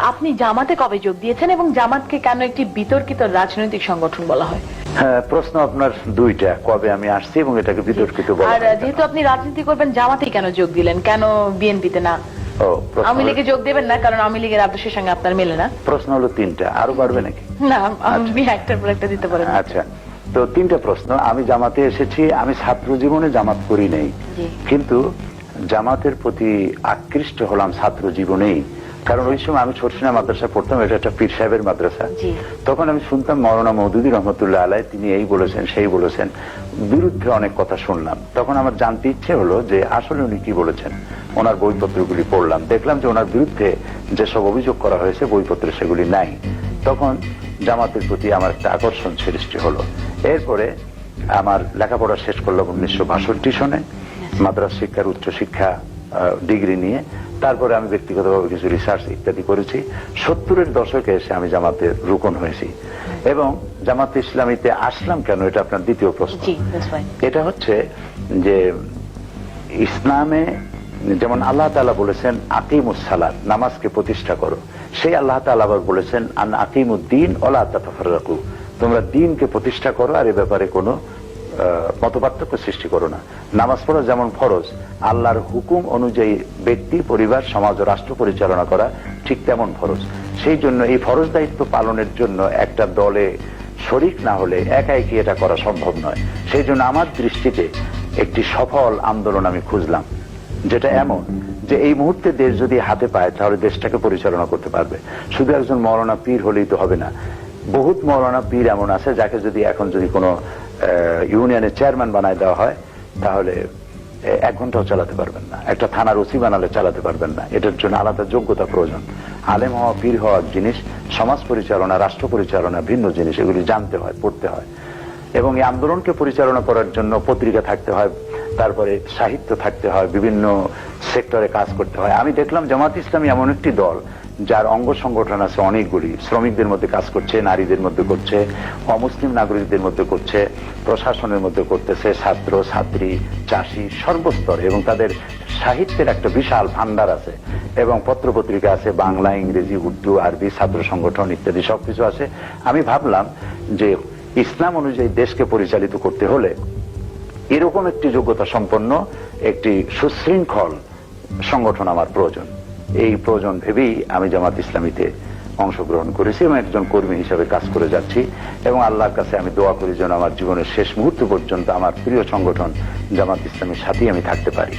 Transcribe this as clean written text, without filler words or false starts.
আপনি জামাতে কবে যোগ দিয়েছেন এবং জামাতকে কেন একটি বিতর্কিত রাজনৈতিক সংগঠন বলা হয়? হ্যাঁ, প্রশ্ন আপনার দুইটা, কবে আমি আসছি এবং এটাকে বিতর্কিত বলা হয়। আর যেহেতু আপনি রাজনীতি করবেন, জামাতেই কেন যোগ দিলেন, কেন বিএনপিতে না? আওয়ামী লীগে যোগ দেবেন না, কারণ আওয়ামী লীগের আদর্শের সঙ্গে আপনার মেলে না? প্রশ্ন হলো তিনটা, আরো বাড়বে নাকি? না, আমি একটার পর একটা দিতে পারেন। আচ্ছা, তো তিনটা প্রশ্ন। আমি জামাতে এসেছি, আমি ছাত্র জীবনে জামাত করি নাই, কিন্তু জামাতের প্রতি আকৃষ্ট হলাম ছাত্র জীবনেই। কারণ ওই সময় আমি ছোটসিনা মাদ্রাসা পড়তাম, এটা একটা পীর সাহেবের মাদ্রাসা। তখন আমি শুনতাম মওলানা মওদুদী রহমতুল্লাহ আলাই, তিনি এই বলেছেন সেই বলেছেন, বিরুদ্ধে অনেক কথা শুনলাম। তখন আমার জানতে ইচ্ছে হলো যে আসলে উনি কি বলেছেন। ওনার বইপত্রগুলি পড়লাম, দেখলাম যে ওনার বিরুদ্ধে যেসব অভিযোগ করা হয়েছে বইপত্রে সেগুলি নাই। তখন জামাতের প্রতি আমার একটা আকর্ষণ সৃষ্টি হলো। এরপরে আমার লেখাপড়া শেষ করলাম 1962 সনে, মাদ্রাসা শিক্ষার উচ্চশিক্ষা ডিগ্রি নিয়ে। তারপরে আমি ব্যক্তিগতভাবে কিছু রিসার্চ ইত্যাদি করেছি। 70-এর দশকে এসে আমি জামাতের রুকন হয়েছি এবং জামাতে ইসলামীতে আসলাম কেন, এটা আপনার দ্বিতীয় প্রশ্ন। এটা হচ্ছে যে ইসলামে যেমন আল্লাহ তাআলা বলেছেন আকিমুস সালাত, নামাজকে প্রতিষ্ঠা করো, সেই আল্লাহ তাআলা আবার বলেছেন আন আকিমুদ্দিন ওয়ালা তাতাফাররাকু, তোমরা দ্বীনকে প্রতিষ্ঠা করো আর এ ব্যাপারে কোনো মতপার্থক্য সৃষ্টি করো না। নামাজ পড়া যেমন ফরজ, আল্লাহর হুকুম অনুযায়ী ব্যক্তি, পরিবার, সমাজ ও রাষ্ট্র পরিচালনা করা ঠিক তেমন ফরজ। সেই জন্য এই ফরজ দায়িত্ব পালনের জন্য একটা দলে শরিক না হলে একাই কি এটা করা সম্ভব নয়। সেই জন্য আমার দৃষ্টিতে একটি সফল আন্দোলন আমি খুঁজলাম, যেটা এমন যে এই মুহূর্তে দেশ যদি হাতে পায় তাহলে দেশটাকে পরিচালনা করতে পারবে। শুধু একজন মৌলানা পীর হলেই তো হবে না, বহুত মৌলানা পীর এমন আছে যাকে যদি এখন যদি কোনো ইউনিয়নের চেয়ারম্যান বানায় দেওয়া হয় তাহলে 1 ঘন্টাও চালাতে পারবেন না, একটা থানার ওসি বানালে চালাতে পারবেন না। এটার জন্য আলাদা যোগ্যতা প্রয়োজন। আলেম হওয়া, পীর হওয়া জিনিস, সমাজ পরিচালনা, রাষ্ট্র পরিচালনা ভিন্ন জিনিস, এগুলি জানতে হয়, পড়তে হয়। এবং এই আন্দোলনকে পরিচালনা করার জন্য পত্রিকা থাকতে হয়, তারপরে সাহিত্য থাকতে হয়, বিভিন্ন সেক্টরে কাজ করতে হয়। আমি দেখলাম জামাত ইসলামী এমন একটি দল যার অঙ্গ সংগঠন আছে অনেকগুলি, শ্রমিকদের মধ্যে কাজ করছে, নারীদের মধ্যে করছে, অমুসলিম নাগরিকদের মধ্যে করছে, প্রশাসনের মধ্যে করতেছে, ছাত্র ছাত্রী, চাষি, সর্বস্তরে, এবং তাদের সাহিত্যের একটা বিশাল ভান্ডার আছে এবং পত্র পত্রিকা আছে, বাংলা, ইংরেজি, উর্দু, আরবি, ছাত্র সংগঠন ইত্যাদি সবকিছু আছে। আমি ভাবলাম যে ইসলাম অনুযায়ী দেশকে পরিচালিত করতে হলে এরকম একটি যোগ্যতা সম্পন্ন একটি সুশৃঙ্খল সংগঠন আমার প্রয়োজন। এই প্রয়োজন ভেবেই আমি জামাত ইসলামীতে অংশগ্রহণ করেছি এবং একজন কর্মী হিসেবে কাজ করে যাচ্ছি। এবং আল্লাহর কাছে আমি দোয়া করি যেন আমার জীবনের শেষ মুহূর্ত পর্যন্ত আমার প্রিয় সংগঠন জামাত ইসলামীর সাথেই আমি থাকতে পারি।